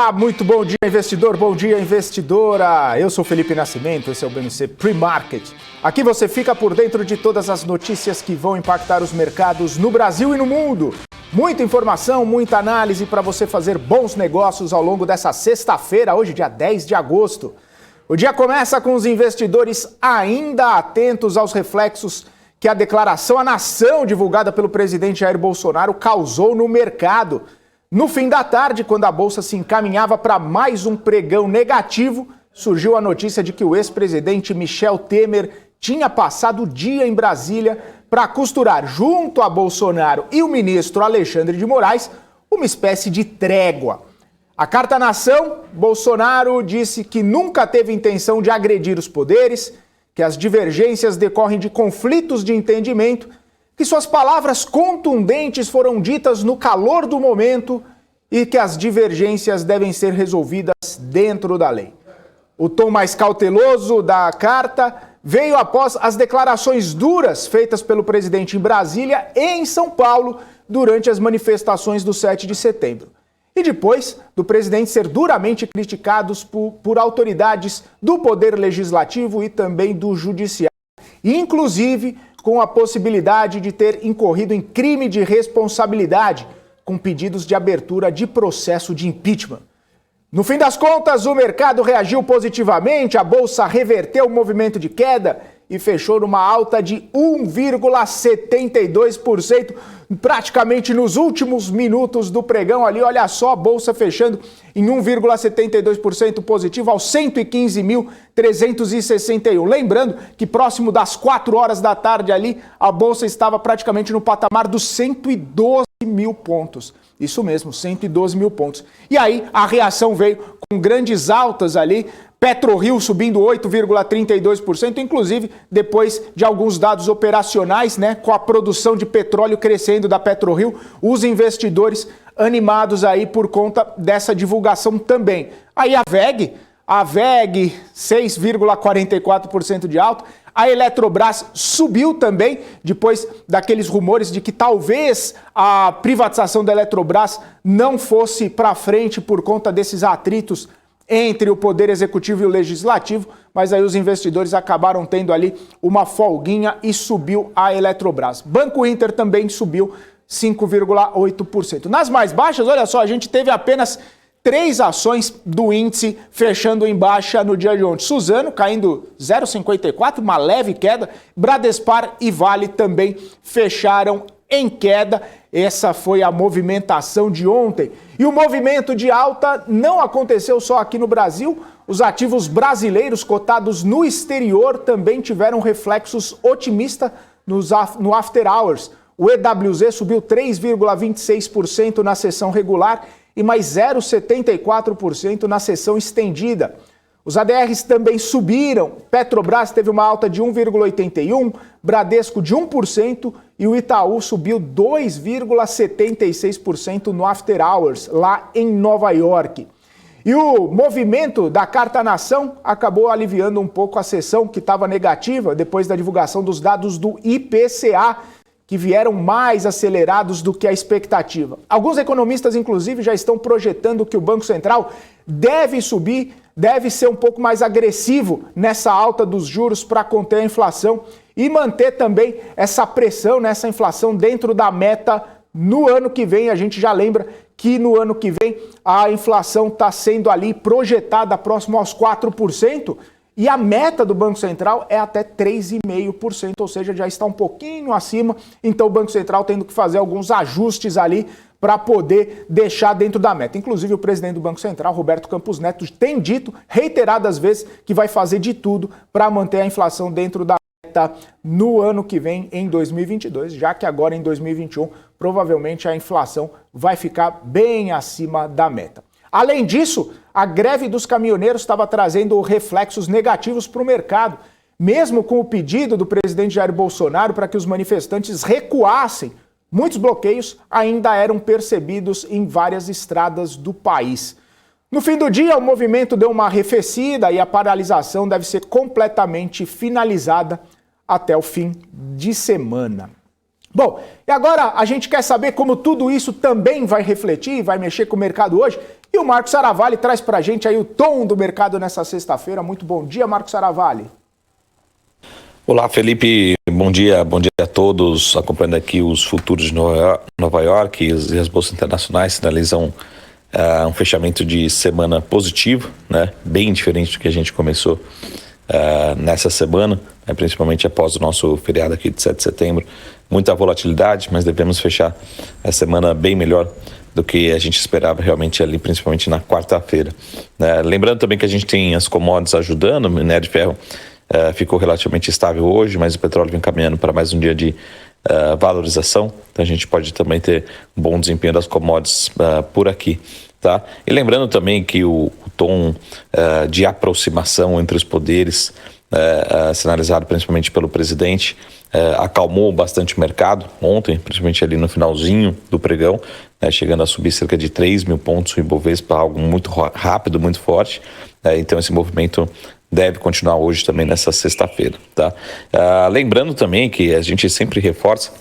Olá, muito bom dia, investidor, bom dia, investidora. Eu sou Felipe Nascimento, esse é o BMC Pre-Market. Aqui você fica por dentro de todas as notícias que vão impactar os mercados no Brasil e no mundo. Muita informação, muita análise para você fazer bons negócios ao longo dessa sexta-feira, hoje, dia 10 de agosto. O dia começa com os investidores ainda atentos aos reflexos que a declaração à nação divulgada pelo presidente Jair Bolsonaro causou no mercado. No fim da tarde, quando a bolsa se encaminhava para mais um pregão negativo, surgiu a notícia de que o ex-presidente Michel Temer tinha passado o dia em Brasília para costurar junto a Bolsonaro e o ministro Alexandre de Moraes uma espécie de trégua. A carta à nação, Bolsonaro disse que nunca teve intenção de agredir os poderes, que as divergências decorrem de conflitos de entendimento, que suas palavras contundentes foram ditas no calor do momento e que as divergências devem ser resolvidas dentro da lei. O tom mais cauteloso da carta veio após as declarações duras feitas pelo presidente em Brasília e em São Paulo durante as manifestações do 7 de setembro. E depois do presidente ser duramente criticado por autoridades do Poder Legislativo e também do Judiciário, inclusive com a possibilidade de ter incorrido em crime de responsabilidade, com pedidos de abertura de processo de impeachment. No fim das contas, o mercado reagiu positivamente, a bolsa reverteu o movimento de queda e fechou numa alta de 1,72%, praticamente nos últimos minutos do pregão ali. Olha só, a bolsa fechando em 1,72% positivo aos 115.361. Lembrando que próximo das 4 horas da tarde ali, a bolsa estava praticamente no patamar dos 112 mil pontos. Isso mesmo, 112 mil pontos. E aí a reação veio com grandes altas ali, PetroRio subindo 8,32%, inclusive depois de alguns dados operacionais, né, com a produção de petróleo crescendo da PetroRio, os investidores animados aí por conta dessa divulgação também. Aí a VEG 6,44% de alta. A Eletrobras subiu também, depois daqueles rumores de que talvez a privatização da Eletrobras não fosse para frente por conta desses atritos entre o Poder Executivo e o Legislativo, mas aí os investidores acabaram tendo ali uma folguinha e subiu a Eletrobras. Banco Inter também subiu 5,8%. Nas mais baixas, olha só, a gente teve apenas 3 ações do índice fechando em baixa no dia de ontem. Suzano caindo 0,54, uma leve queda. Bradespar e Vale também fecharam em queda. Essa foi a movimentação de ontem. E o movimento de alta não aconteceu só aqui no Brasil. Os ativos brasileiros cotados no exterior também tiveram reflexos otimistas no After Hours. O EWZ subiu 3,26% na sessão regular e mais 0,74% na sessão estendida. Os ADRs também subiram. Petrobras teve uma alta de 1,81%, Bradesco de 1% e o Itaú subiu 2,76% no After Hours, lá em Nova York. E o movimento da Carta à Nação acabou aliviando um pouco a sessão que estava negativa depois da divulgação dos dados do IPCA, que vieram mais acelerados do que a expectativa. Alguns economistas, inclusive, já estão projetando que o Banco Central deve subir, deve ser um pouco mais agressivo nessa alta dos juros para conter a inflação e manter também essa pressão, nessa inflação dentro da meta no ano que vem. A gente já lembra que no ano que vem a inflação está sendo ali projetada próximo aos 4%, e a meta do Banco Central é até 3,5%, ou seja, já está um pouquinho acima. Então o Banco Central tendo que fazer alguns ajustes ali para poder deixar dentro da meta. Inclusive o presidente do Banco Central, Roberto Campos Neto, tem dito reiteradas vezes que vai fazer de tudo para manter a inflação dentro da meta no ano que vem, em 2022, já que agora em 2021 provavelmente a inflação vai ficar bem acima da meta. Além disso, a greve dos caminhoneiros estava trazendo reflexos negativos para o mercado, mesmo com o pedido do presidente Jair Bolsonaro para que os manifestantes recuassem. Muitos bloqueios ainda eram percebidos em várias estradas do país. No fim do dia, o movimento deu uma arrefecida e a paralisação deve ser completamente finalizada até o fim de semana. Bom, e agora a gente quer saber como tudo isso também vai refletir, vai mexer com o mercado hoje. E o Marcos Saravalli traz pra gente aí o tom do mercado nessa sexta-feira. Muito bom dia, Marcos Saravalli. Olá, Felipe. Bom dia a todos. Acompanhando aqui os futuros de Nova York e as bolsas internacionais sinalizam um fechamento de semana positivo, né? Bem diferente do que a gente começou nessa semana, né? Principalmente após o nosso feriado aqui de 7 de setembro. Muita volatilidade, mas devemos fechar a semana bem melhor do que a gente esperava realmente ali, principalmente na quarta-feira, né? Lembrando também que a gente tem as commodities ajudando, o minério de ferro ficou relativamente estável hoje, mas o petróleo vem caminhando para mais um dia de valorização, então a gente pode também ter um bom desempenho das commodities por aqui, tá? E lembrando também que o tom de aproximação entre os poderes, sinalizado principalmente pelo presidente, acalmou bastante o mercado ontem, principalmente ali no finalzinho do pregão, chegando a subir cerca de 3 mil pontos o Ibovespa, algo muito rápido, muito forte, então esse movimento deve continuar hoje também nessa sexta-feira, tá? Lembrando também que a gente sempre reforça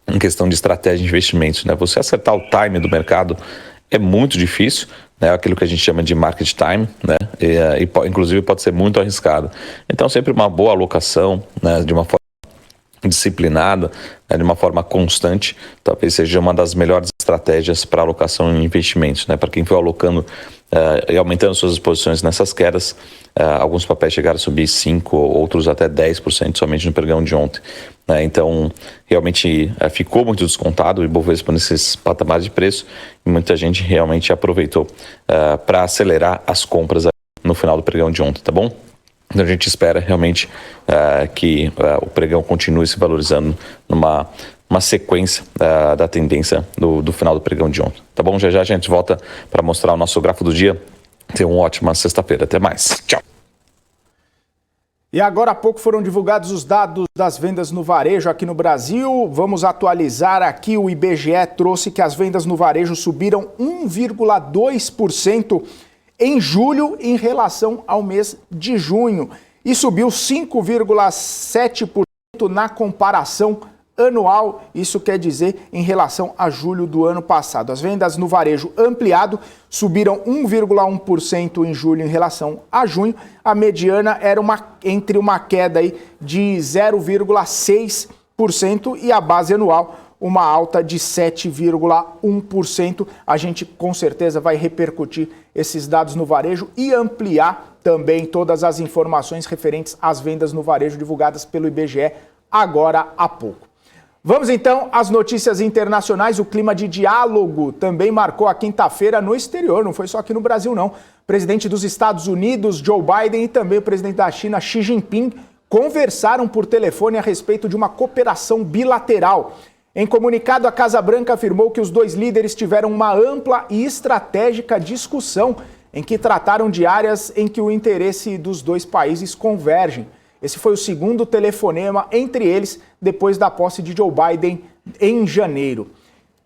em questão de estratégia de investimentos, né? Você acertar o time do mercado é muito difícil, né? Aquilo que a gente chama de market time, né? Inclusive pode ser muito arriscado. Então sempre uma boa alocação, né? De uma forma disciplinada, né? De uma forma constante, talvez seja uma das melhores estratégias para alocação em investimentos, né? Para quem for alocando e aumentando suas exposições nessas quedas, alguns papéis chegaram a subir 5%, outros até 10% somente no pregão de ontem, né? Então, realmente ficou muito descontado o Ibovespa nesses patamares de preço e muita gente realmente aproveitou para acelerar as compras no final do pregão de ontem, tá bom? Então, a gente espera realmente que o pregão continue se valorizando numa sequência da tendência do final do pregão de ontem. Tá bom? Já a gente volta para mostrar o nosso gráfico do dia. Tenha uma ótima sexta-feira. Até mais. Tchau. E agora há pouco foram divulgados os dados das vendas no varejo aqui no Brasil. Vamos atualizar aqui. O IBGE trouxe que as vendas no varejo subiram 1,2% em julho em relação ao mês de junho e subiu 5,7% na comparação anual, isso quer dizer em relação a julho do ano passado. As vendas no varejo ampliado subiram 1,1% em julho em relação a junho. A mediana era entre uma queda aí de 0,6% e a base anual uma alta de 7,1%. A gente com certeza vai repercutir esses dados no varejo e ampliar também todas as informações referentes às vendas no varejo divulgadas pelo IBGE agora há pouco. Vamos então às notícias internacionais. O clima de diálogo também marcou a quinta-feira no exterior, não foi só aqui no Brasil não. O presidente dos Estados Unidos, Joe Biden, e também o presidente da China, Xi Jinping, conversaram por telefone a respeito de uma cooperação bilateral. Em comunicado, a Casa Branca afirmou que os dois líderes tiveram uma ampla e estratégica discussão em que trataram de áreas em que o interesse dos dois países convergem. Esse foi o segundo telefonema entre eles depois da posse de Joe Biden em janeiro.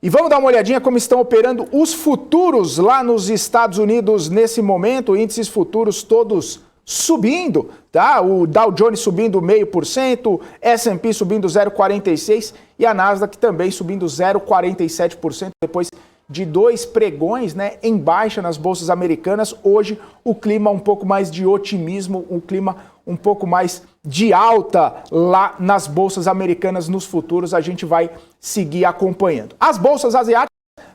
E vamos dar uma olhadinha como estão operando os futuros lá nos Estados Unidos nesse momento. Índices futuros todos subindo, tá? O Dow Jones subindo 0,5%, S&P subindo 0,46% e a Nasdaq também subindo 0,47% depois de dois pregões, né, em baixa nas bolsas americanas. Hoje o clima um pouco mais de otimismo, um clima um pouco mais de alta lá nas bolsas americanas nos futuros. A gente vai seguir acompanhando. As bolsas asiáticas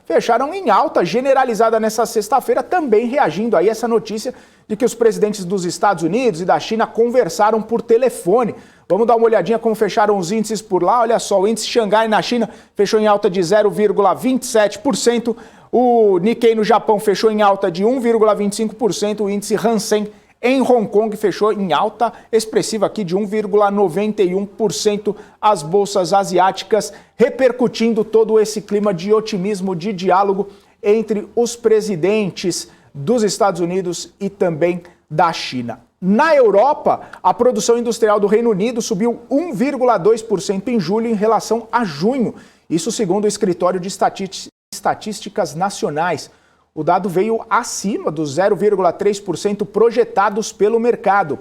fecharam em alta generalizada nessa sexta-feira, também reagindo aí a essa notícia de que os presidentes dos Estados Unidos e da China conversaram por telefone. Vamos dar uma olhadinha como fecharam os índices por lá. Olha só, o índice Xangai na China fechou em alta de 0,27%. O Nikkei no Japão fechou em alta de 1,25%. O índice Hansen em Hong Kong fechou em alta expressiva aqui de 1,91%. As bolsas asiáticas repercutindo todo esse clima de otimismo, de diálogo entre os presidentes dos Estados Unidos e também da China. Na Europa, a produção industrial do Reino Unido subiu 1,2% em julho em relação a junho. Isso segundo o Escritório de Estatísticas Nacionais. O dado veio acima dos 0,3% projetados pelo mercado.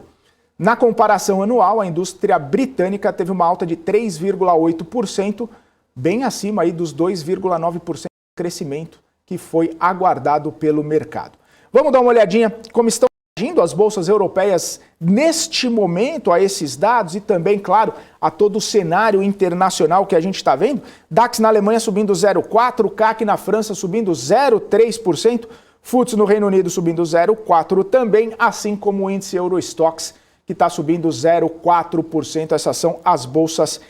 Na comparação anual, a indústria britânica teve uma alta de 3,8%, bem acima aí dos 2,9% de crescimento que foi aguardado pelo mercado. Vamos dar uma olhadinha como estão reagindo as bolsas europeias neste momento a esses dados e também, claro, a todo o cenário internacional que a gente está vendo. DAX na Alemanha subindo 0,4%, CAC na França subindo 0,3%, FTSE no Reino Unido subindo 0,4% também, assim como o índice Eurostoxx, que está subindo 0,4%. Essas são as bolsas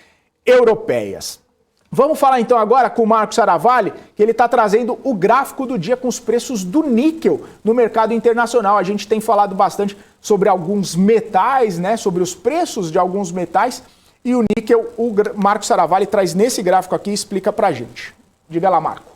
europeias. Vamos falar então agora com o Marco Saravalli, que ele está trazendo o gráfico do dia com os preços do níquel no mercado internacional. A gente tem falado bastante sobre alguns metais, né, sobre os preços de alguns metais, e o níquel, o Marco Saravalli traz nesse gráfico aqui e explica para a gente. Diga lá, Marco.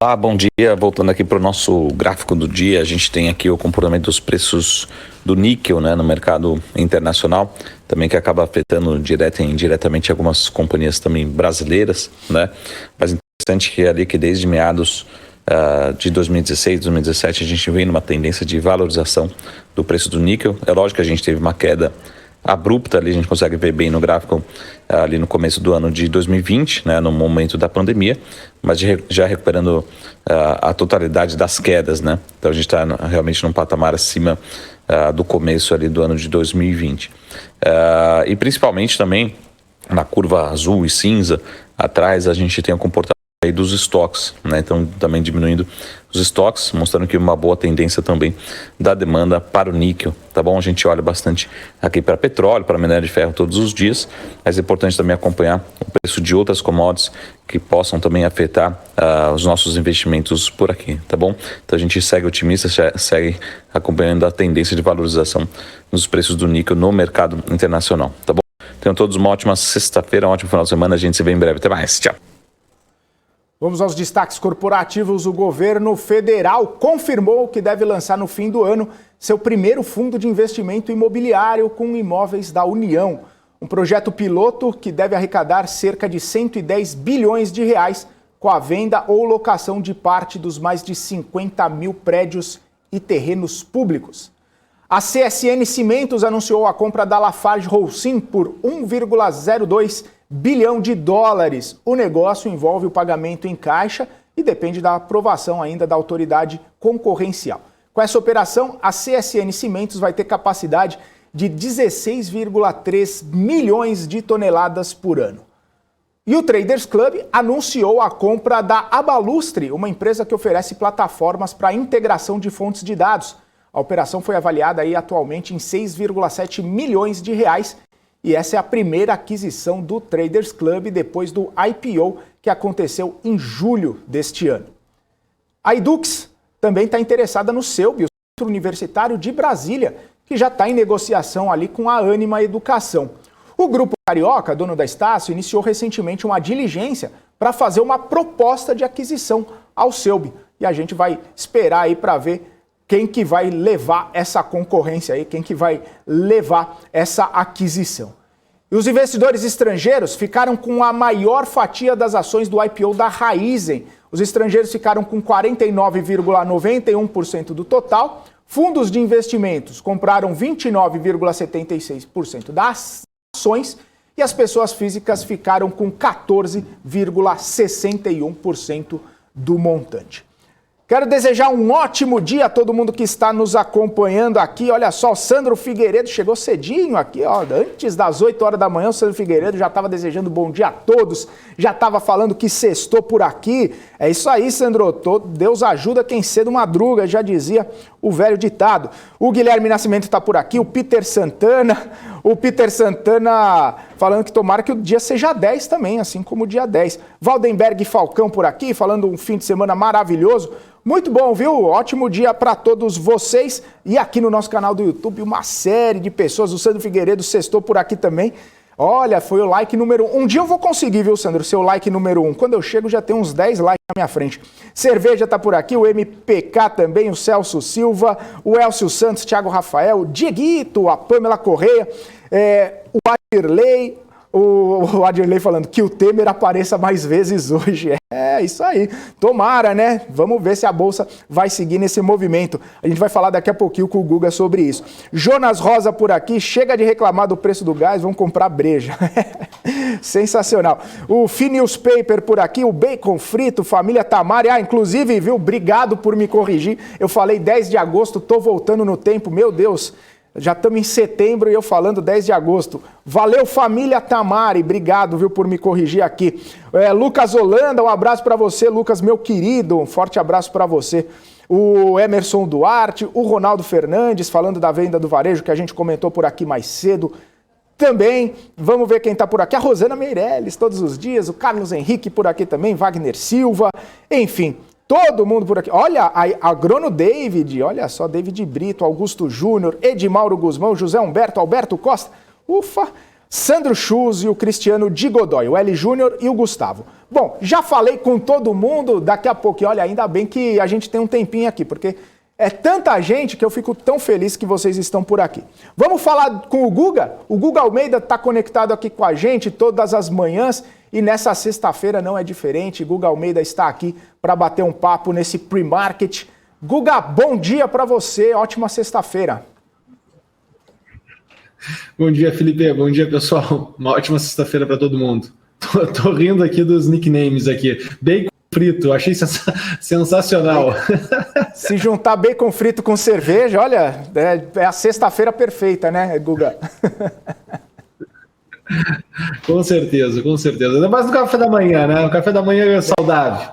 Olá, bom dia. Voltando aqui para o nosso gráfico do dia, a gente tem aqui o comportamento dos preços do níquel, né, no mercado internacional, também que acaba afetando direta e indiretamente algumas companhias também brasileiras, né? Mas interessante que ali que desde meados de 2016, 2017, a gente vem numa tendência de valorização do preço do níquel. É lógico que a gente teve uma queda abrupta ali, a gente consegue ver bem no gráfico ali no começo do ano de 2020, né, no momento da pandemia, mas já recuperando a totalidade das quedas, né? Então a gente está realmente num patamar acima do começo ali do ano de 2020. E principalmente também na curva azul e cinza, atrás a gente tem o comportamento aí dos estoques, né? Então também diminuindo os estoques, mostrando que uma boa tendência também da demanda para o níquel, tá bom? A gente olha bastante aqui para petróleo, para minério de ferro todos os dias, mas é importante também acompanhar o preço de outras commodities que possam também afetar os nossos investimentos por aqui, tá bom? Então a gente segue otimista, segue acompanhando a tendência de valorização nos preços do níquel no mercado internacional, tá bom? Tenham todos uma ótima sexta-feira, um ótimo final de semana, a gente se vê em breve, até mais, tchau! Vamos aos destaques corporativos. O governo federal confirmou que deve lançar no fim do ano seu primeiro fundo de investimento imobiliário com imóveis da União. Um projeto piloto que deve arrecadar cerca de 110 bilhões de reais com a venda ou locação de parte dos mais de 50 mil prédios e terrenos públicos. A CSN Cimentos anunciou a compra da Lafarge Holcim por 1,02 bilhão de dólares. O negócio envolve o pagamento em caixa e depende da aprovação ainda da autoridade concorrencial. Com essa operação, a CSN Cimentos vai ter capacidade de 16,3 milhões de toneladas por ano. E o Traders Club anunciou a compra da Abalustre, uma empresa que oferece plataformas para integração de fontes de dados. A operação foi avaliada aí atualmente em 6,7 milhões de reais. E essa é a primeira aquisição do Traders Club depois do IPO que aconteceu em julho deste ano. A Edux também está interessada no Celbi, o Centro Universitário de Brasília, que já está em negociação ali com a Ânima Educação. O Grupo Carioca, dono da Estácio, iniciou recentemente uma diligência para fazer uma proposta de aquisição ao Celbi. E a gente vai esperar aí para ver quem que vai levar essa concorrência aí, quem que vai levar essa aquisição. E os investidores estrangeiros ficaram com a maior fatia das ações do IPO da Raizen. Os estrangeiros ficaram com 49,91% do total. Fundos de investimentos compraram 29,76% das ações e as pessoas físicas ficaram com 14,61% do montante. Quero desejar um ótimo dia a todo mundo que está nos acompanhando aqui. Olha só, o Sandro Figueiredo chegou cedinho aqui, ó, antes das 8 horas da manhã. O Sandro Figueiredo já estava desejando bom dia a todos, já estava falando que sextou por aqui. É isso aí, Sandro. Deus ajuda quem cedo madruga, já dizia o velho ditado. O Guilherme Nascimento está por aqui, o Peter Santana falando que tomara que o dia seja 10 também, assim como o dia 10. Valdenberg Falcão por aqui, falando um fim de semana maravilhoso. Muito bom, viu? Ótimo dia para todos vocês. E aqui no nosso canal do YouTube, uma série de pessoas. O Sandro Figueiredo sextou por aqui também. Olha, foi o like número 1. Um dia eu vou conseguir, viu, Sandro, seu like número 1. Quando eu chego já tem uns 10 likes na minha frente. Cerveja tá por aqui, o MPK também, o Celso Silva, o Elcio Santos, Thiago Rafael, o Dieguito, a Pamela Correia, o Adirley, o Adirley falando que o Temer apareça mais vezes hoje. É isso aí. Tomara, né? Vamos ver se a Bolsa vai seguir nesse movimento. A gente vai falar daqui a pouquinho com o Guga sobre isso. Jonas Rosa por aqui. Chega de reclamar do preço do gás, vamos comprar breja. Sensacional. O Finewspaper por aqui, o Bacon Frito, família Tamari. Inclusive, viu, obrigado por me corrigir. Eu falei 10 de agosto, tô voltando no tempo, meu Deus. Já estamos em setembro e eu falando 10 de agosto. Valeu, família Tamari. Obrigado, viu, por me corrigir aqui. Lucas Holanda, um abraço para você, Lucas, meu querido. Um forte abraço para você. O Emerson Duarte, o Ronaldo Fernandes, falando da venda do varejo, que a gente comentou por aqui mais cedo. Também, vamos ver quem está por aqui. A Rosana Meirelles, todos os dias. O Carlos Henrique por aqui também. Wagner Silva. Enfim, todo mundo por aqui. Olha, a Agrono David, olha só, David Brito, Augusto Júnior, Edmauro Guzmão, José Humberto, Alberto Costa, ufa, Sandro Schulz e o Cristiano de Godoy, o L Júnior e o Gustavo. Bom, já falei com todo mundo, daqui a pouco, olha, ainda bem que a gente tem um tempinho aqui, porque é tanta gente que eu fico tão feliz que vocês estão por aqui. Vamos falar com o Guga? O Guga Almeida está conectado aqui com a gente todas as manhãs. E nessa sexta-feira não é diferente, Guga Almeida está aqui para bater um papo nesse pre-market. Guga, bom dia para você, ótima sexta-feira. Bom dia, Felipe, bom dia, pessoal. Uma ótima sexta-feira para todo mundo. Tô rindo aqui dos nicknames aqui. Bacon frito, achei sensacional. Se juntar bacon frito com cerveja, olha, é a sexta-feira perfeita, né, Guga? Com certeza, com certeza. Ainda mais no café da manhã, né? O café da manhã é saudável.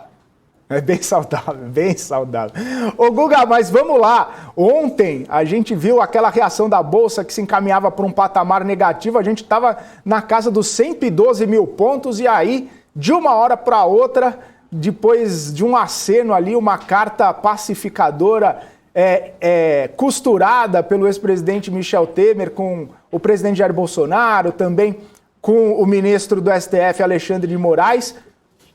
É bem saudável, bem saudável. Ô Guga, mas vamos lá. Ontem a gente viu aquela reação da Bolsa que se encaminhava para um patamar negativo. A gente estava na casa dos 112 mil pontos e aí, de uma hora para outra, depois de um aceno ali, uma carta pacificadora costurada pelo ex-presidente Michel Temer com o presidente Jair Bolsonaro, também com o ministro do STF, Alexandre de Moraes.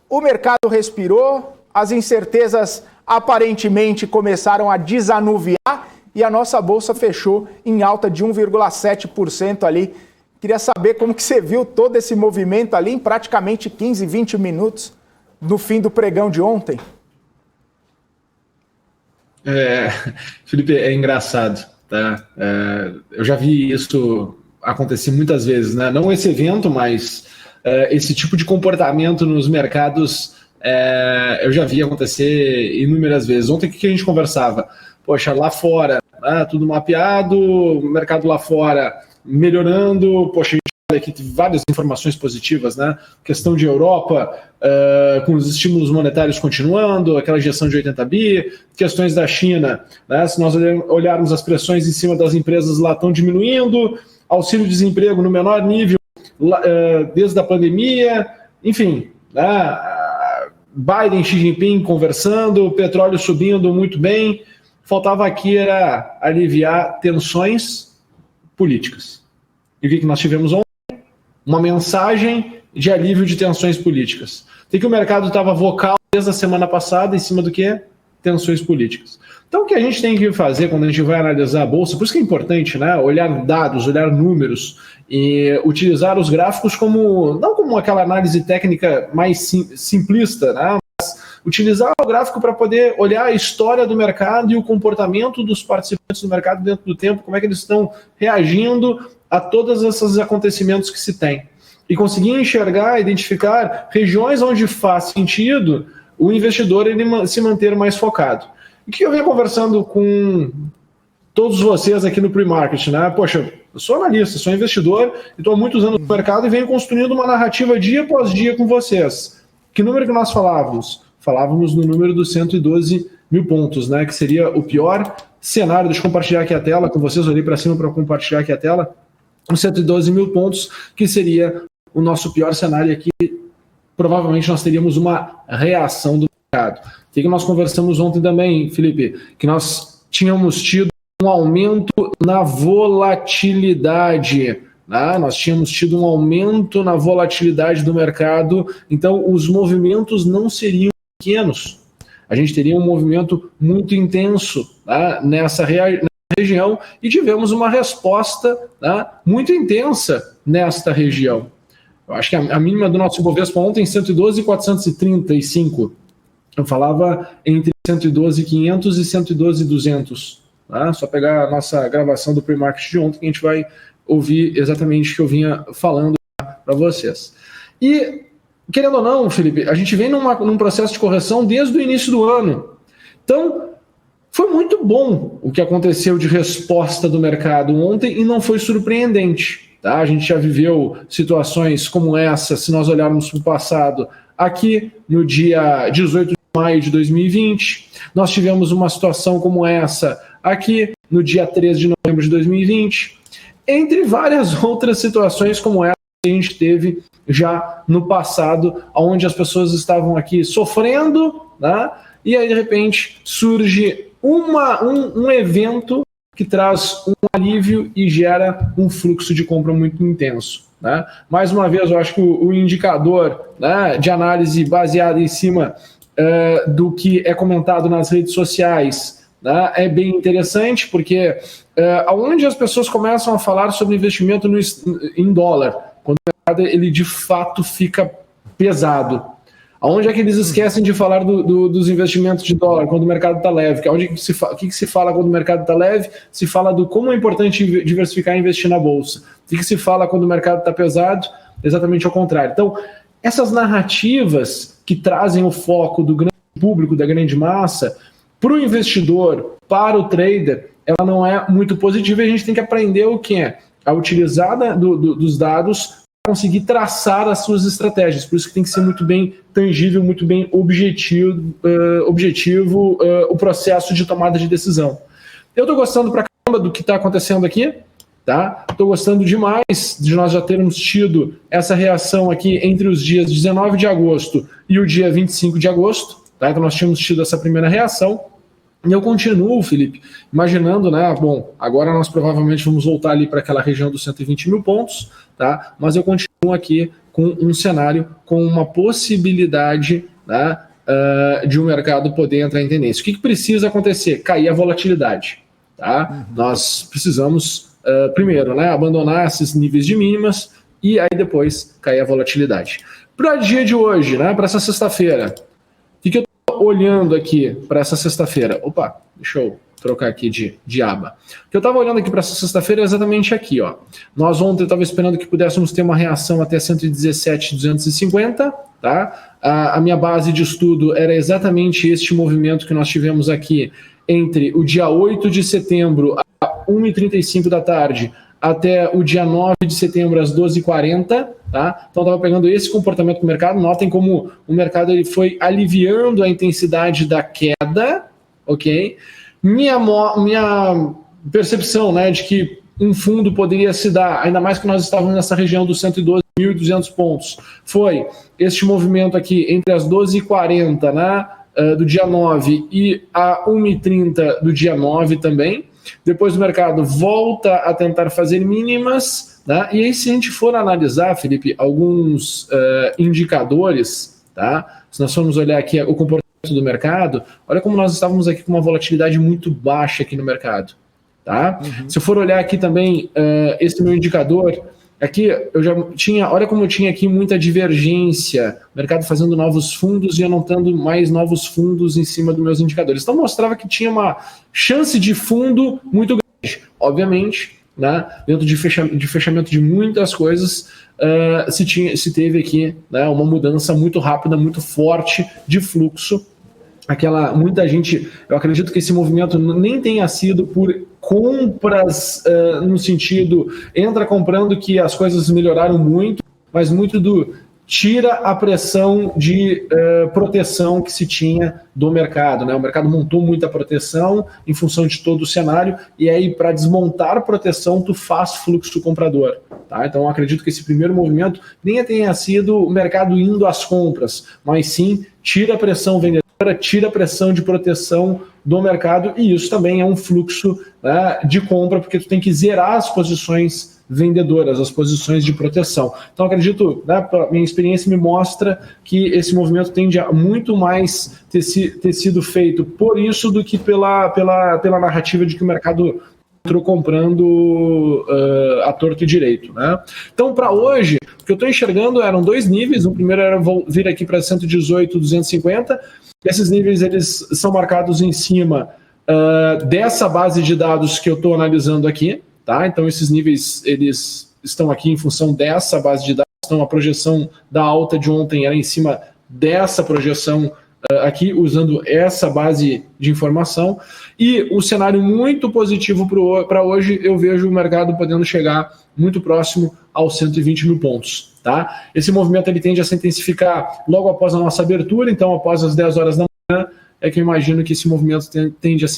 O mercado respirou, as incertezas aparentemente começaram a desanuviar e a nossa bolsa fechou em alta de 1,7% ali. Queria saber como que você viu todo esse movimento ali em praticamente 15, 20 minutos no fim do pregão de ontem. Felipe, é engraçado, tá? Eu já vi isso acontecer muitas vezes, né? Não esse evento, mas esse tipo de comportamento nos mercados eu já vi acontecer inúmeras vezes. Ontem, o que a gente conversava? Poxa, lá fora, tudo mapeado, o mercado lá fora melhorando, poxa, a gente olha aqui várias informações positivas, né? Questão de Europa, com os estímulos monetários continuando, aquela injeção de 80 bi, questões da China, né? Se nós olharmos as pressões em cima das empresas lá estão diminuindo, auxílio-desemprego no menor nível desde a pandemia, enfim, né? Biden e Xi Jinping conversando, petróleo subindo muito bem, faltava aqui era aliviar tensões políticas. E vi que nós tivemos ontem uma mensagem de alívio de tensões políticas. Tem que o mercado estava vocal desde a semana passada em cima do que? Tensões políticas. Então o que a gente tem que fazer quando a gente vai analisar a Bolsa, por isso que é importante, né, olhar dados, olhar números e utilizar os gráficos como, não como aquela análise técnica mais simplista, né, mas utilizar o gráfico para poder olhar a história do mercado e o comportamento dos participantes do mercado dentro do tempo, como é que eles estão reagindo a todos esses acontecimentos que se tem. E conseguir enxergar, identificar regiões onde faz sentido o investidor ele se manter mais focado. O que eu venho conversando com todos vocês aqui no pre-market, né? Poxa, eu sou analista, sou investidor, estou há muitos anos no mercado e venho construindo uma narrativa dia após dia com vocês. Que número que nós falávamos? Falávamos no número dos 112 mil pontos, né? Que seria o pior cenário. Deixa eu compartilhar aqui a tela com vocês, olhei para cima para compartilhar aqui a tela. Os 112 mil pontos, que seria o nosso pior cenário aqui. Provavelmente nós teríamos uma reação do mercado. O que nós conversamos ontem também, Felipe? Que nós tínhamos tido um aumento na volatilidade. Né? Nós tínhamos tido um aumento na volatilidade do mercado, então os movimentos não seriam pequenos. A gente teria um movimento muito intenso, né, nessa região e tivemos uma resposta, né, muito intensa nesta região. Eu acho que a mínima do nosso Ibovespa ontem, 112.435. Eu falava entre 112.500 e 112.200. Tá? Só pegar a nossa gravação do pre-market de ontem que a gente vai ouvir exatamente o que eu vinha falando para vocês. E, querendo ou não, Felipe, a gente vem num processo de correção desde o início do ano. Então, foi muito bom o que aconteceu de resposta do mercado ontem e não foi surpreendente. Tá? A gente já viveu situações como essa, se nós olharmos para o passado, aqui no dia 18 de maio de 2020. Nós tivemos uma situação como essa aqui no dia 13 de novembro de 2020. Entre várias outras situações como essa que a gente teve já no passado, onde as pessoas estavam aqui sofrendo, né? E aí, de repente, surge um evento que traz um alívio e gera um fluxo de compra muito intenso. Né? Mais uma vez, eu acho que o indicador, né, de análise baseado em cima do que é comentado nas redes sociais, né, é bem interessante, porque onde as pessoas começam a falar sobre investimento em dólar, quando o mercado ele de fato fica pesado. Aonde é que eles esquecem de falar dos investimentos de dólar quando o mercado está leve? O que se fala quando o mercado está leve? Se fala do como é importante diversificar e investir na bolsa. O que se fala quando o mercado está pesado? Exatamente ao contrário. Então, essas narrativas que trazem o foco do grande público, da grande massa, para o investidor, para o trader, ela não é muito positiva e a gente tem que aprender o que é a utilizar dos dados conseguir traçar as suas estratégias. Por isso que tem que ser muito bem tangível, muito bem objetivo o processo de tomada de decisão. Eu estou gostando pra caramba do que está acontecendo aqui, tá? Estou gostando demais de nós já termos tido essa reação aqui entre os dias 19 de agosto e o dia 25 de agosto, tá? Então nós tínhamos tido essa primeira reação. E eu continuo, Felipe, imaginando, né? Bom, agora nós provavelmente vamos voltar ali para aquela região dos 120 mil pontos, tá? Mas eu continuo aqui com um cenário com uma possibilidade, né, de o mercado poder entrar em tendência. O que precisa acontecer? Cair a volatilidade, tá? Nós precisamos, primeiro, né, abandonar esses níveis de mínimas e aí depois cair a volatilidade. Para o dia de hoje, né, para essa sexta-feira, o que eu olhando aqui para essa sexta-feira, opa, deixa eu trocar aqui de aba. O que eu estava olhando aqui para essa sexta-feira é exatamente aqui, ó. Nós ontem estava esperando que pudéssemos ter uma reação até 117,250, tá? A minha base de estudo era exatamente este movimento que nós tivemos aqui entre o dia 8 de setembro a 1h35 da tarde até o dia 9 de setembro às 12h40, tá? Então estava pegando esse comportamento do mercado. Notem como o mercado ele foi aliviando a intensidade da queda, ok? Minha percepção, né, de que um fundo poderia se dar, ainda mais que nós estávamos nessa região dos 112.200 pontos, foi este movimento aqui entre as 12h40, né, do dia 9 e a 1h30 do dia 9 também. Depois o mercado volta a tentar fazer mínimas, né? E aí se a gente for analisar, Felipe, alguns indicadores, tá? Se nós formos olhar aqui o comportamento do mercado, olha como nós estávamos aqui com uma volatilidade muito baixa aqui no mercado, tá? Se eu for olhar aqui também esse meu indicador, aqui eu já tinha, olha como eu tinha aqui muita divergência, o mercado fazendo novos fundos e eu não tendo mais novos fundos em cima dos meus indicadores. Então mostrava que tinha uma chance de fundo muito grande. Obviamente, né, dentro de fechamento de muitas coisas, se teve aqui, né, uma mudança muito rápida, muito forte de fluxo. Muita gente, eu acredito que esse movimento nem tenha sido por compras no sentido, entra comprando que as coisas melhoraram muito, mas muito do tira a pressão de proteção que se tinha do mercado, né? O mercado montou muita proteção em função de todo o cenário, e aí para desmontar a proteção tu faz fluxo comprador, tá? Então eu acredito que esse primeiro movimento nem tenha sido o mercado indo às compras, mas sim tira a pressão vendedora, tira a pressão de proteção do mercado, e isso também é um fluxo, né, de compra, porque tu tem que zerar as posições vendedoras, as posições de proteção. Então acredito, né, minha experiência me mostra que esse movimento tende a muito mais ter sido feito por isso do que pela narrativa de que o mercado entrou comprando a torto e direito, né? Então, para hoje, o que eu estou enxergando eram dois níveis. O primeiro era vir aqui para 118,250. Esses níveis eles são marcados em cima dessa base de dados que eu estou analisando aqui, tá? Então, esses níveis eles estão aqui em função dessa base de dados. Então a projeção da alta de ontem era em cima dessa projeção aqui, usando essa base de informação, e o cenário muito positivo para hoje, eu vejo o mercado podendo chegar muito próximo aos 120 mil pontos. Tá? Esse movimento ele tende a se intensificar logo após a nossa abertura, então após as 10 horas da manhã, é que eu imagino que esse movimento tende a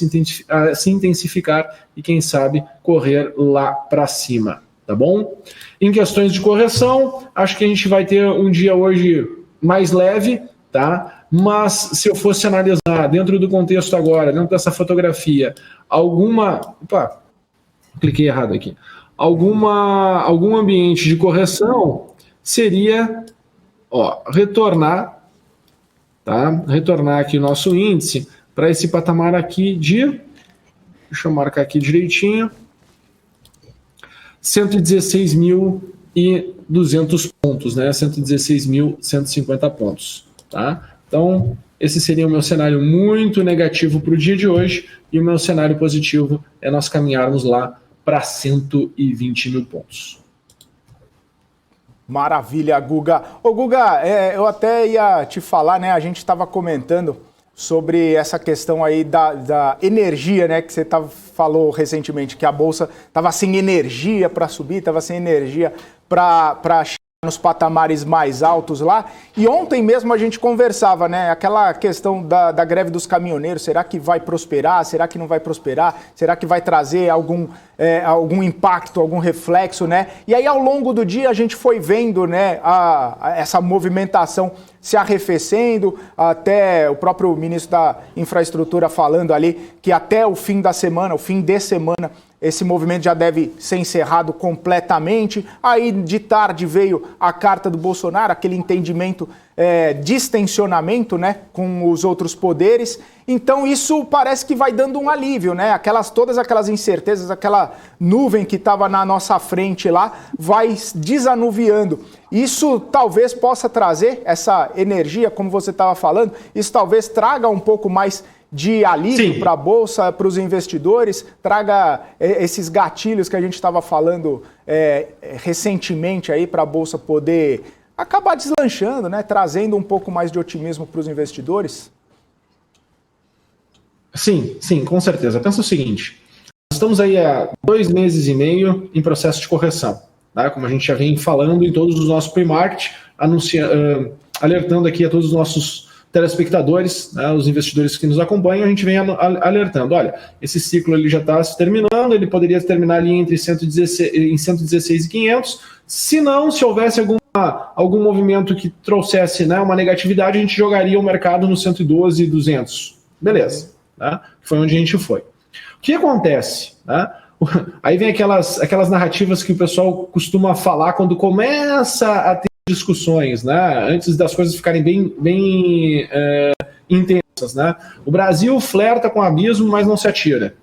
se intensificar e, quem sabe, correr lá para cima. Tá bom? Em questões de correção, acho que a gente vai ter um dia hoje mais leve, tá? Mas se eu fosse analisar dentro do contexto agora, dentro dessa fotografia, cliquei errado aqui. Algum ambiente de correção seria, retornar, tá? Retornar aqui o nosso índice para esse patamar aqui de, deixa eu marcar aqui direitinho, 116.200 pontos, né? 116.150 pontos, tá? Então, esse seria o meu cenário muito negativo para o dia de hoje, e o meu cenário positivo é nós caminharmos lá para 120 mil pontos. Maravilha, Guga. Ô, Guga, eu até ia te falar, né? A gente estava comentando sobre essa questão aí da energia, né? Que você falou recentemente, que a Bolsa estava sem energia para subir, estava sem energia para chegar nos patamares mais altos lá. E ontem mesmo a gente conversava, né? Aquela questão da greve dos caminhoneiros, será que vai prosperar? Será que não vai prosperar? Será que vai trazer algum impacto, algum reflexo, né? E aí ao longo do dia a gente foi vendo, né, essa movimentação se arrefecendo, até o próprio ministro da Infraestrutura falando ali que até o fim de semana, esse movimento já deve ser encerrado completamente. Aí de tarde veio a carta do Bolsonaro, aquele entendimento distensionamento, né, com os outros poderes. Então isso parece que vai dando um alívio, né? Todas aquelas incertezas, aquela nuvem que estava na nossa frente lá, vai desanuviando. Isso talvez possa trazer essa energia, como você estava falando, isso talvez traga um pouco mais de alívio para a Bolsa, para os investidores, traga esses gatilhos que a gente estava falando recentemente aí para a Bolsa poder acabar deslanchando, né? Trazendo um pouco mais de otimismo para os investidores? Sim, com certeza. Pensa o seguinte, nós estamos aí há 2 meses e meio em processo de correção, tá? Como a gente já vem falando em todos os nossos pre-market, alertando aqui a todos os nossos telespectadores, né, os investidores que nos acompanham, a gente vem alertando, olha, esse ciclo ele já está se terminando, ele poderia terminar ali em 116.500, se houvesse algum movimento que trouxesse, né, uma negatividade, a gente jogaria o mercado no 112.200, beleza, né? Foi onde a gente foi. O que acontece? Né? Aí vem aquelas narrativas que o pessoal costuma falar quando começa a ter discussões, né? Antes das coisas ficarem bem intensas, né? O Brasil flerta com o abismo, mas não se atira.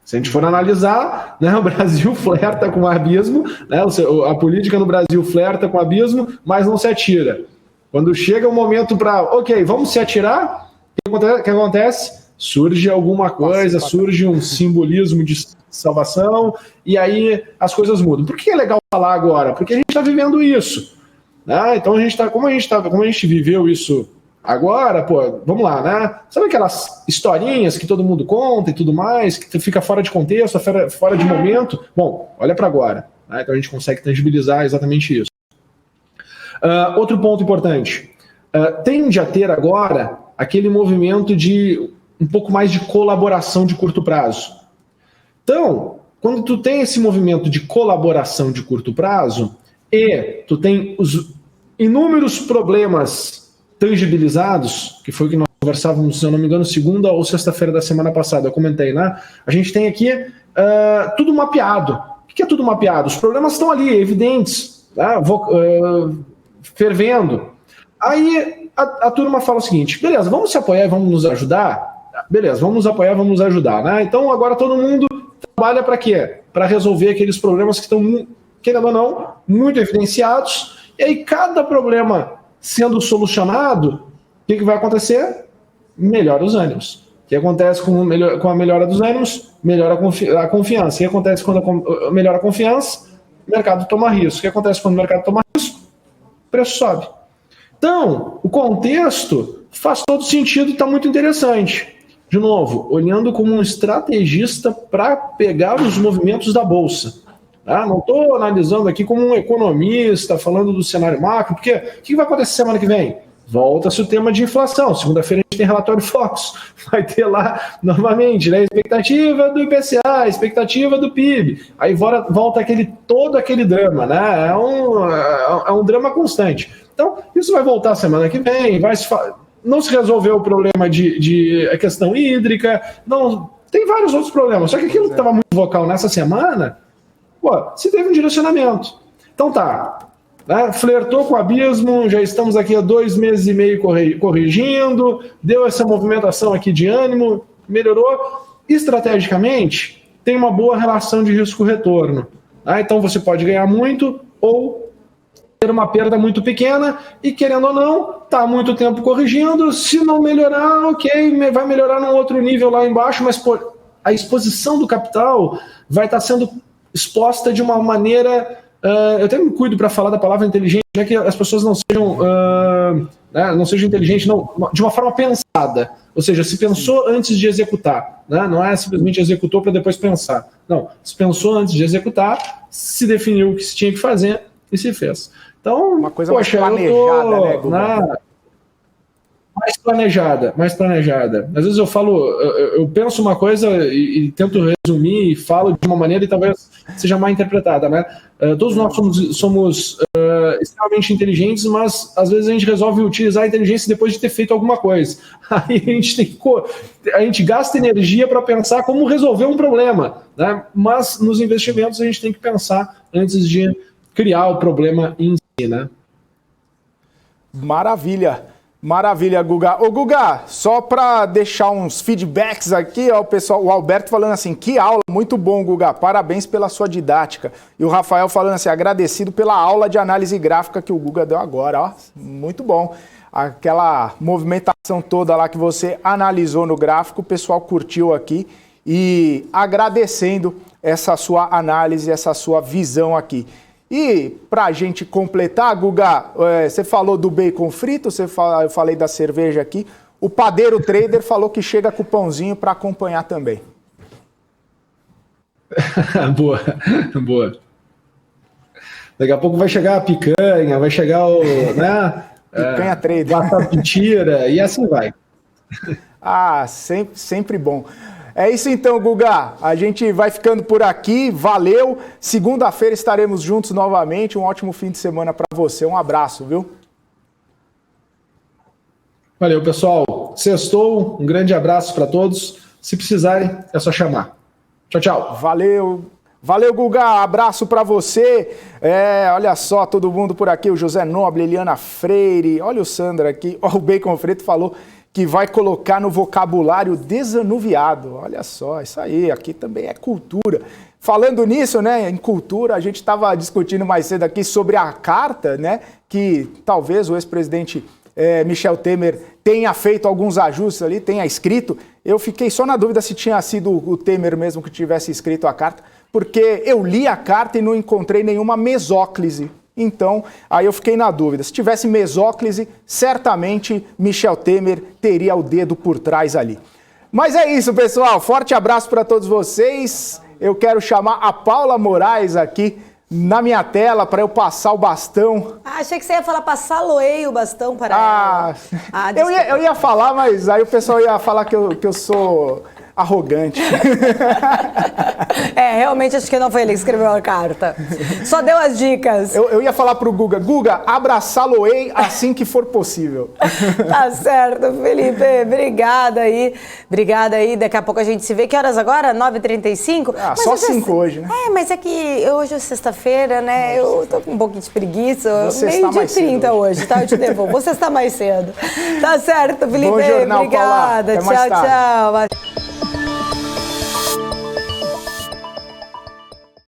Se a gente for analisar, né, o Brasil flerta com o abismo, né, a política no Brasil flerta com o abismo, mas não se atira. Quando chega o momento para, ok, vamos se atirar, o que acontece? Surge alguma coisa, surge um simbolismo de salvação, e aí as coisas mudam. Por que é legal falar agora? Porque a gente está vivendo isso. Né? Então, como a gente viveu isso agora, pô, vamos lá, né? Sabe aquelas historinhas que todo mundo conta e tudo mais, que fica fora de contexto, fora de momento? Bom, olha para agora. Né? Então a gente consegue tangibilizar exatamente isso. Outro ponto importante. Tende a ter agora aquele movimento de um pouco mais de colaboração de curto prazo. Então, quando tu tem esse movimento de colaboração de curto prazo e tu tem os inúmeros problemas tangibilizados, que foi o que nós conversávamos, se eu não me engano, segunda ou sexta-feira da semana passada, eu comentei, né? A gente tem aqui tudo mapeado. O que é tudo mapeado? Os problemas estão ali, evidentes, tá? Fervendo. Aí a turma fala o seguinte, beleza, vamos se apoiar e vamos nos ajudar? Beleza, vamos nos apoiar, vamos nos ajudar, né? Então agora todo mundo trabalha para quê? Para resolver aqueles problemas que estão, querendo ou não, muito evidenciados, e aí cada problema sendo solucionado, o que vai acontecer? Melhora os ânimos. O que acontece com a melhora dos ânimos? Melhora a confiança. O que acontece quando melhora a confiança? O mercado toma risco. O que acontece quando o mercado toma risco? preço sobe. Então, o contexto faz todo sentido e está muito interessante. De novo, olhando como um estrategista para pegar os movimentos da Bolsa. Tá? Não estou analisando aqui como um economista, falando do cenário macro, porque o que vai acontecer semana que vem? Volta-se o tema de inflação. Segunda-feira a gente tem relatório Focus. Vai ter lá, novamente, né, a expectativa do IPCA, a expectativa do PIB. Aí volta todo aquele drama, né? É um drama constante. Então, isso vai voltar semana que vem, não se resolveu o problema de questão hídrica, não, tem vários outros problemas. Só que aquilo que estava muito vocal nessa semana, se teve um direcionamento. Então tá, né, flertou com o abismo, já estamos aqui há 2 meses e meio corrigindo, deu essa movimentação aqui de ânimo, melhorou. Estrategicamente, tem uma boa relação de risco-retorno. Tá? Então você pode ganhar muito ou ter uma perda muito pequena e, querendo ou não, está há muito tempo corrigindo. Se não melhorar, ok, vai melhorar num outro nível lá embaixo, mas a exposição do capital vai estar sendo exposta de uma maneira... eu até me cuido para falar da palavra inteligente, né, que as pessoas não sejam inteligentes, não, de uma forma pensada. Ou seja, se pensou antes de executar. Né, não é simplesmente executou para depois pensar. Não, se pensou antes de executar, se definiu o que se tinha que fazer e se fez. Então, uma coisa mais planejada, né, Guga? Mais planejada. Às vezes eu falo, eu penso uma coisa e tento resumir e falo de uma maneira e talvez seja mal interpretada, né? Todos nós somos extremamente inteligentes, mas às vezes a gente resolve utilizar a inteligência depois de ter feito alguma coisa. Aí a gente gasta energia para pensar como resolver um problema, né? Mas nos investimentos a gente tem que pensar antes de criar o problema em si, né? Maravilha, Guga. Ô, Guga, só para deixar uns feedbacks aqui, ó, o Alberto falando assim, que aula, muito bom, Guga, parabéns pela sua didática. E o Rafael falando assim, agradecido pela aula de análise gráfica que o Guga deu agora, ó, muito bom. Aquela movimentação toda lá que você analisou no gráfico, o pessoal curtiu aqui e agradecendo essa sua análise, essa sua visão aqui. E para a gente completar, Guga, você falou do bacon frito, eu falei da cerveja aqui. O Padeiro Trader falou que chega com o pãozinho para acompanhar também. Boa. Daqui a pouco vai chegar a picanha, vai chegar o... Né, picanha Trader. Batata de tira, e assim vai. Sempre bom. É isso então, Guga. A gente vai ficando por aqui. Valeu. Segunda-feira estaremos juntos novamente. Um ótimo fim de semana para você. Um abraço, viu? Valeu, pessoal. Sextou. Um grande abraço para todos. Se precisarem, é só chamar. Tchau, tchau. Valeu, Guga. Abraço para você. Olha só, todo mundo por aqui. O José Nobre, Eliana Freire. Olha o Sandra aqui. O Bacon Frito falou que vai colocar no vocabulário desanuviado. Olha só, isso aí, aqui também é cultura. Falando nisso, né, em cultura, a gente estava discutindo mais cedo aqui sobre a carta, né, que talvez o ex-presidente Michel Temer tenha feito alguns ajustes ali, tenha escrito. Eu fiquei só na dúvida se tinha sido o Temer mesmo que tivesse escrito a carta, porque eu li a carta e não encontrei nenhuma mesóclise. Então, aí eu fiquei na dúvida. Se tivesse mesóclise, certamente Michel Temer teria o dedo por trás ali. Mas é isso, pessoal. Forte abraço para todos vocês. Eu quero chamar a Paula Moraes aqui na minha tela para eu passar o bastão. Achei que você ia falar passar-lo-ei o bastão para ela. Eu ia falar, mas aí o pessoal ia falar que eu sou arrogante. Realmente acho que não foi ele que escreveu a carta. Só deu as dicas. Eu ia falar pro Guga, abraçá-lo-ei assim que for possível. Tá certo, Felipe. Obrigada aí. Daqui a pouco a gente se vê. Que horas agora? 9h35? Só 5 hoje, né? Mas é que hoje é sexta-feira, né? Eu tô com um pouquinho de preguiça. Meio dia 30 hoje, tá? Eu te devolvo. Você está mais cedo. Tá certo, Felipe. Bom jornal, obrigada. Paula. Até mais tarde. Tchau.